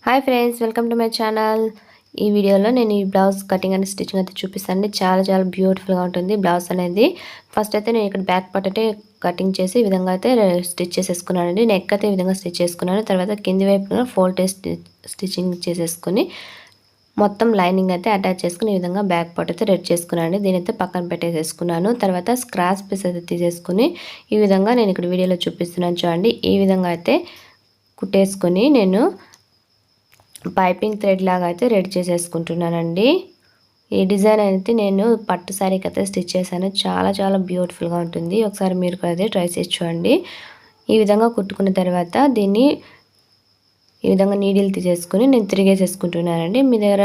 Hi friends, welcome to my channel. ఈ వీడియోలో నేను ఈ బ్లౌజ్ కటింగ్ అండ్ స్టిచ్చింగ్ అయితే చూపిస్తాను. చాలా బ్యూటిఫుల్గా ఉంటుంది బ్లౌజ్ అనేది. ఫస్ట్ అయితే నేను ఇక్కడ బ్యాక్ పార్ట్ అయితే కటింగ్ చేసి ఈ విధంగా అయితే స్టిచ్ చేసేసుకున్నానండి. నెక్ అయితే ఈ విధంగా స్టిచ్ చేసుకున్నాను. తర్వాత కింది వైపున ఫోల్డ్ స్టిచ్చింగ్ చేసేసుకుని మొత్తం లైనింగ్ అయితే అటాచ్ చేసుకుని ఈ విధంగా బ్యాక్ పార్ట్ అయితే రెడీ చేసుకున్నాను. దీని అయితే పక్కన పెట్టేసేసుకున్నాను. తర్వాత స్క్రాచ్ పీస్ అయితే తీసేసుకుని ఈ విధంగా నేను ఇక్కడ వీడియోలో చూపిస్తున్నాను చూడండి. ఈ విధంగా అయితే కుట్టేసుకొని నేను పైపింగ్ థ్రెడ్ లాగా అయితే రెడీ చేసేసుకుంటున్నానండి. ఈ డిజైన్ అయితే నేను పట్టు శారీకి అయితే స్టిచ్ చేశాను. చాలా బ్యూటిఫుల్గా ఉంటుంది. ఒకసారి మీరు కూడా అయితే ట్రై చేసి చూడండి. ఈ విధంగా కుట్టుకున్న తర్వాత దీన్ని ఈ విధంగా నీడిల్ తీసేసుకుని నేను తిరిగేసేసుకుంటున్నానండి. మీ దగ్గర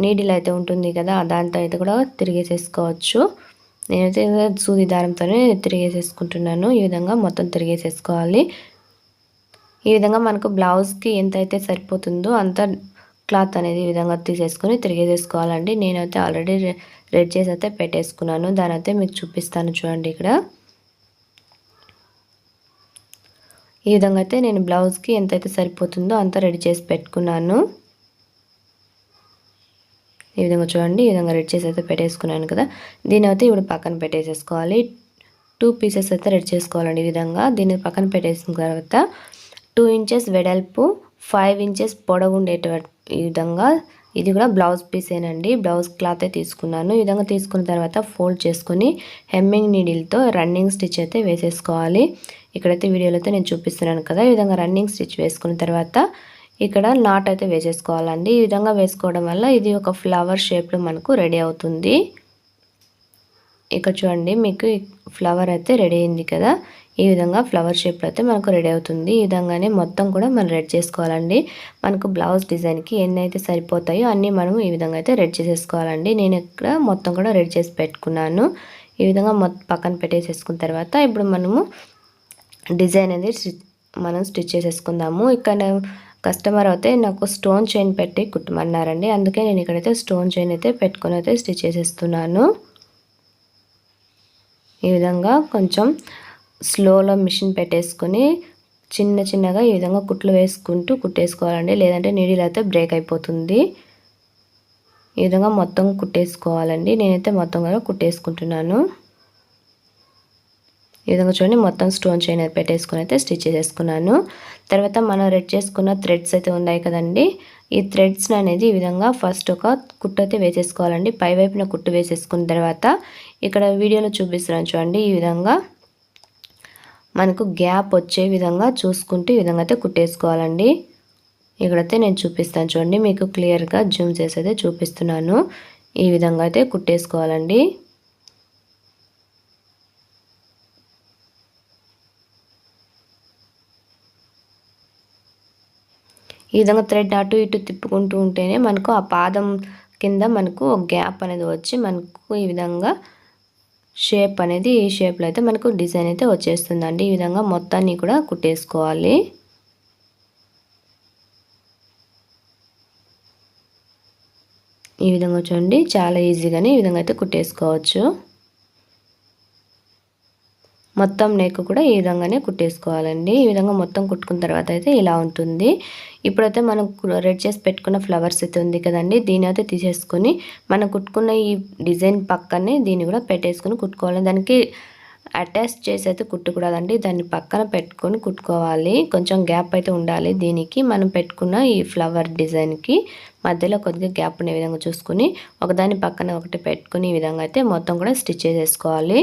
నీడిల్ అయితే ఉంటుంది కదా, దాంతో అయితే కూడా తిరిగేసేసుకోవచ్చు. నేనైతే సూది దారంతోనే తిరిగేసేసుకుంటున్నాను. ఈ విధంగా మొత్తం తిరిగేసేసుకోవాలి. ఈ విధంగా మనకు బ్లౌజ్కి ఎంత అయితే సరిపోతుందో అంత క్లాత్ అనేది ఈ విధంగా తీసేసుకొని తిరిగేసేసుకోవాలండి. నేనైతే ఆల్రెడీ రెడీ చేసి అయితే పెట్టేసుకున్నాను. దాని అయితే మీకు చూపిస్తాను చూడండి. ఇక్కడ ఈ విధంగా అయితే నేను బ్లౌజ్కి ఎంతైతే సరిపోతుందో అంత రెడీ చేసి పెట్టుకున్నాను. ఈ విధంగా చూడండి. ఈ విధంగా రెడీ చేసి అయితే పెట్టేసుకున్నాను కదా. దీని అయితే ఇప్పుడు పక్కన పెట్టేసేసుకోవాలి. 2 పీసెస్ అయితే రెడీ చేసుకోవాలండి. ఈ విధంగా దీన్ని పక్కన పెట్టేసిన తర్వాత 2 ఇంచెస్ వెడల్పు 5 ఇంచెస్ పొడవు ఉండేటువంటి ఈ విధంగా ఇది కూడా బ్లౌజ్ పీసేనండి. బ్లౌజ్ క్లాత్ తీసుకున్నాను. ఈ విధంగా తీసుకున్న తర్వాత ఫోల్డ్ చేసుకొని హెమ్మింగ్ నీడిల్తో రన్నింగ్ స్టిచ్ అయితే వేసేసుకోవాలి. ఇక్కడైతే వీడియోలో అయితే నేను చూపిస్తున్నాను కదా. ఈ విధంగా రన్నింగ్ స్టిచ్ వేసుకున్న తర్వాత ఇక్కడ నాట్ అయితే వేసేసుకోవాలండి. ఈ విధంగా వేసుకోవడం వల్ల ఇది ఒక ఫ్లవర్ షేప్లో మనకు రెడీ అవుతుంది. ఇక్కడ చూడండి, మీకు ఫ్లవర్ అయితే రెడీ అయింది కదా. ఈ విధంగా ఫ్లవర్ షేప్లో అయితే మనకు రెడీ అవుతుంది. ఈ విధంగానే మొత్తం కూడా మనం రెడీ చేసుకోవాలండి. మనకు బ్లౌజ్ డిజైన్కి ఎన్ని అయితే సరిపోతాయో అన్నీ మనం ఈ విధంగా అయితే రెడీ చేసేసుకోవాలండి. నేను ఇక్కడ మొత్తం కూడా రెడీ చేసి పెట్టుకున్నాను. ఈ విధంగా పక్కన పెట్టేసేసుకున్న తర్వాత ఇప్పుడు మనము డిజైన్ అనేది మనం స్టిచ్ చేసేసుకుందాము. ఇక్కడ కస్టమర్ అయితే నాకు స్టోన్ చైన్ పెట్టి కుట్టమన్నారండి. అందుకే నేను ఇక్కడైతే స్టోన్ చైన్ అయితే పెట్టుకొని అయితే స్టిచ్ చేసేస్తున్నాను. ఈ విధంగా కొంచెం స్లోలో మిషన్ పెట్టేసుకొని చిన్నగా ఈ విధంగా కుట్లు వేసుకుంటూ కుట్టేసుకోవాలండి. లేదంటే నీడిల్ అయితే బ్రేక్ అయిపోతుంది. ఈ విధంగా మొత్తం కుట్టేసుకోవాలండి. నేనైతే మొత్తం కూడా కుట్టేసుకుంటున్నాను. ఈ విధంగా చూడండి, మొత్తం స్టోన్ చైన్ అయితే పెట్టేసుకొని అయితే స్టిచ్ చేసేసుకున్నాను. తర్వాత మనం రెడీ చేసుకున్న థ్రెడ్స్ అయితే ఉన్నాయి కదండి. ఈ థ్రెడ్స్ అనేది ఈ విధంగా ఫస్ట్ ఒక కుట్టు అయితే వేసేసుకోవాలండి. పై వైపున కుట్టు వేసేసుకున్న తర్వాత ఇక్కడ వీడియోలో చూపిస్తున్నాను చూడండి. ఈ విధంగా మనకు గ్యాప్ వచ్చే విధంగా చూసుకుంటూ ఈ విధంగా అయితే కుట్టేసుకోవాలండి. ఇక్కడైతే నేను చూపిస్తాను చూడండి, మీకు క్లియర్గా జూమ్ చేసి అయితే చూపిస్తున్నాను. ఈ విధంగా అయితే కుట్టేసుకోవాలండి. ఈ విధంగా థ్రెడ్ అటు ఇటు తిప్పుకుంటూ ఉంటేనే మనకు ఆ పాదం కింద మనకు ఒక గ్యాప్ అనేది వచ్చి మనకు ఈ విధంగా షేప్ అనేది ఈ షేప్లో అయితే మనకు డిజైన్ అయితే వచ్చేస్తుందండి. ఈ విధంగా మొత్తాన్ని కూడా కుట్టేసుకోవాలి. ఈ విధంగా చూడండి, చాలా ఈజీగానే ఈ విధంగా అయితే కుట్టేసుకోవచ్చు. మొత్తం నెక్ కూడా ఈ విధంగానే కుట్టేసుకోవాలండి. ఈ విధంగా మొత్తం కుట్టుకున్న తర్వాత అయితే ఇలా ఉంటుంది. ఇప్పుడైతే మనం రెడీ చేసి పెట్టుకున్న ఫ్లవర్స్ అయితే ఉంది కదండి, దీని అయితే తీసేసుకొని మనం కుట్టుకున్న ఈ డిజైన్ పక్కనే దీన్ని కూడా పెట్టేసుకొని కుట్టుకోవాలి. దానికి అటాచ్ చేసి అయితే కుట్టకూడదండి, దాన్ని పక్కన పెట్టుకొని కుట్టుకోవాలి. కొంచెం గ్యాప్ అయితే ఉండాలి. దీనికి మనం పెట్టుకున్న ఈ ఫ్లవర్ డిజైన్కి మధ్యలో కొద్దిగా గ్యాప్ ఉన్న విధంగా చూసుకొని ఒకదాని పక్కన ఒకటి పెట్టుకుని ఈ విధంగా అయితే మొత్తం కూడా స్టిచ్ చేసేసుకోవాలి.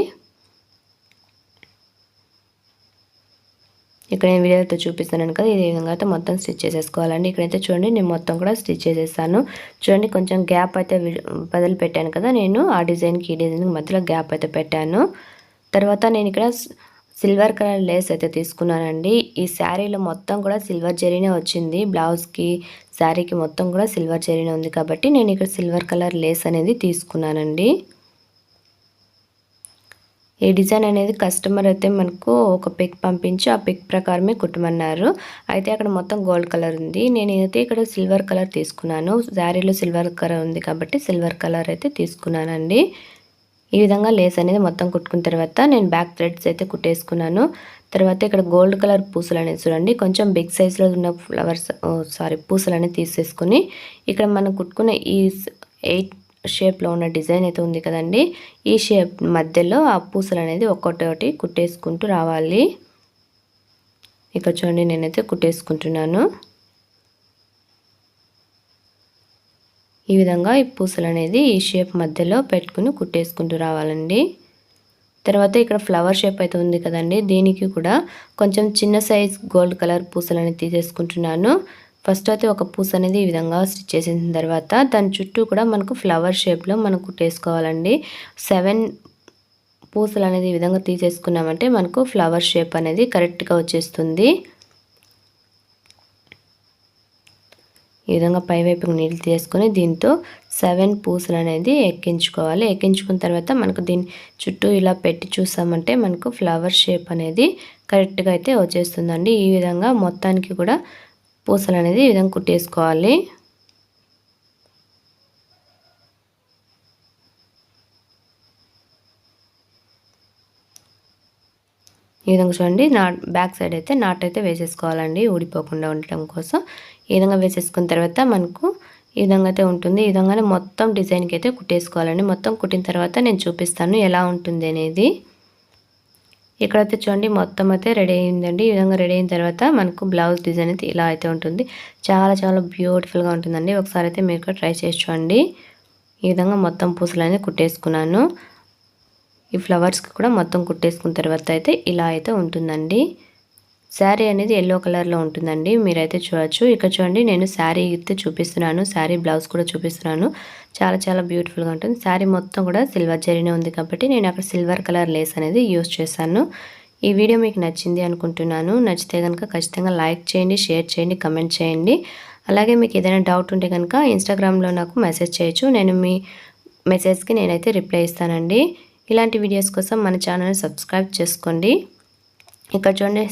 ఇక్కడ నేను వీడియోతో చూపిస్తున్నాను కదా, ఈ విధంగా అయితే మొత్తం స్టిచ్ చేసేసుకోవాలండి. ఇక్కడైతే చూడండి, నేను మొత్తం కూడా స్టిచ్ చేసేసాను. చూడండి, కొంచెం గ్యాప్ అయితే బదులు పెట్టాను కదా నేను, ఆ డిజైన్కి ఈ డిజైన్కి మధ్యలో గ్యాప్ అయితే పెట్టాను. తర్వాత నేను ఇక్కడ సిల్వర్ కలర్ లేస్ అయితే తీసుకున్నానండి. ఈ శారీలో మొత్తం కూడా సిల్వర్ జరీనే వచ్చింది. బ్లౌజ్కి శారీకి మొత్తం కూడా సిల్వర్ జరీనే ఉంది కాబట్టి నేను ఇక్కడ సిల్వర్ కలర్ లేస్ అనేది తీసుకున్నానండి. ఈ డిజైన్ అనేది కస్టమర్ అయితే మనకు ఒక పిక్ పంపించి ఆ పిక్ ప్రకారమే కుట్టమన్నారు. అయితే అక్కడ మొత్తం గోల్డ్ కలర్ ఉంది, నేనైతే ఇక్కడ సిల్వర్ కలర్ తీసుకున్నాను. శారీలో సిల్వర్ కలర్ ఉంది కాబట్టి సిల్వర్ కలర్ అయితే తీసుకున్నానండి. ఈ విధంగా లేస్ అనేది మొత్తం కుట్టుకున్న తర్వాత నేను బ్యాక్ థ్రెడ్స్ అయితే కుట్టేసుకున్నాను. తర్వాత ఇక్కడ గోల్డ్ కలర్ పూసలు అనేది చూడండి కొంచెం బిగ్ సైజ్లో ఉన్న పూసలు అనేది తీసేసుకుని ఇక్కడ మనం కుట్టుకున్న ఈ 8 షేప్లో ఉన్న డిజైన్ అయితే ఉంది కదండి, ఈ షేప్ మధ్యలో ఆ పూసలు అనేది ఒక్కొక్కటి కుట్టేసుకుంటూ రావాలి. ఇక్కడ చూడండి నేనైతే కుట్టేసుకుంటున్నాను. ఈ విధంగా ఈ పూసలు అనేది ఈ షేప్ మధ్యలో పెట్టుకుని కుట్టేసుకుంటూ రావాలండి. తర్వాత ఇక్కడ ఫ్లవర్ షేప్ అయితే ఉంది కదండి, దీనికి కూడా కొంచెం చిన్న సైజ్ గోల్డ్ కలర్ పూసలు అనేది తీసేసుకుంటున్నాను. ఫస్ట్ అయితే ఒక పూస అనేది ఈ విధంగా స్టిచ్ చేసిన తర్వాత దాని చుట్టూ కూడా మనకు ఫ్లవర్ షేప్లో మనం కుట్టేసుకోవాలండి. 7 పూసలు అనేది ఈ విధంగా తీసేసుకున్నామంటే మనకు ఫ్లవర్ షేప్ అనేది కరెక్ట్గా వచ్చేస్తుంది. ఈ విధంగా పైవైపుకి నీళ్ళు తీసుకొని దీంతో 7 పూసలు అనేది ఎక్కించుకోవాలి. ఎక్కించుకున్న తర్వాత మనకు దీని చుట్టూ ఇలా పెట్టి చూసామంటే మనకు ఫ్లవర్ షేప్ అనేది కరెక్ట్గా అయితే వచ్చేస్తుందండి. ఈ విధంగా మొత్తానికి కూడా పూసలు అనేది ఈ విధంగా కుట్టేసుకోవాలి. ఈ విధంగా చూడండి బ్యాక్ సైడ్ అయితే నాట్ అయితే వేసేసుకోవాలండి ఊడిపోకుండా ఉండటం కోసం. ఈ విధంగా వేసేసుకున్న తర్వాత మనకు ఈ విధంగా అయితే ఉంటుంది. ఈ విధంగానే మొత్తం డిజైన్కి అయితే కుట్టేసుకోవాలండి. మొత్తం కుట్టిన తర్వాత నేను చూపిస్తాను ఎలా ఉంటుంది అనేది. ఇక్కడైతే చూడండి మొత్తం అయితే రెడీ అయిందండి. ఈ విధంగా రెడీ అయిన తర్వాత మనకు బ్లౌజ్ డిజైన్ అయితే ఇలా అయితే ఉంటుంది. చాలా చాలా బ్యూటిఫుల్గా ఉంటుందండి. ఒకసారి అయితే మీరు కూడా ట్రై చేసి చూడండి. ఈ విధంగా మొత్తం పూసలు అనేది కుట్టేసుకున్నాను. ఈ ఫ్లవర్స్కి కూడా మొత్తం కుట్టేసుకున్న తర్వాత అయితే ఇలా అయితే ఉంటుందండి. శారీ అనేది ఎల్లో కలర్లో ఉంటుందండి, మీరైతే చూడొచ్చు. ఇక్కడ చూడండి నేను శారీ అయితే చూపిస్తున్నాను, శారీ బ్లౌజ్ కూడా చూపిస్తున్నాను. చాలా చాలా బ్యూటిఫుల్గా ఉంటుంది. శారీ మొత్తం కూడా సిల్వర్ జరీనే ఉంది కాబట్టి నేను అక్కడ సిల్వర్ కలర్ లేస్ అనేది యూస్ చేశాను. ఈ వీడియో మీకు నచ్చింది అనుకుంటున్నాను. నచ్చితే కనుక ఖచ్చితంగా లైక్ చేయండి, షేర్ చేయండి, కమెంట్ చేయండి. అలాగే మీకు ఏదైనా డౌట్ ఉంటే కనుక ఇన్స్టాగ్రామ్లో నాకు మెసేజ్ చేయొచ్చు. నేను మీ మెసేజ్కి నేనైతే రిప్లై ఇస్తానండి. ఇలాంటి వీడియోస్ కోసం మన ఛానల్ని సబ్స్క్రైబ్ చేసుకోండి. ఇక్కడ చూడండి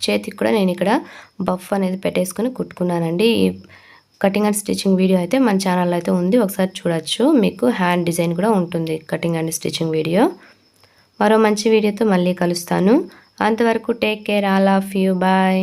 చేతికి కూడా నేను ఇక్కడ బఫ్ అనేది పెట్టేసుకొని కుట్టుకున్నానండి. ఈ కటింగ్ అండ్ స్టిచ్చింగ్ వీడియో అయితే మన ఛానల్లో అయితే ఉంది, ఒకసారి చూడొచ్చు. మీకు హ్యాండ్ డిజైన్ కూడా ఉంటుంది కటింగ్ అండ్ స్టిచ్చింగ్ వీడియో. మరో మంచి వీడియోతో మళ్ళీ కలుస్తాను. అంతవరకు take care, all of you, bye.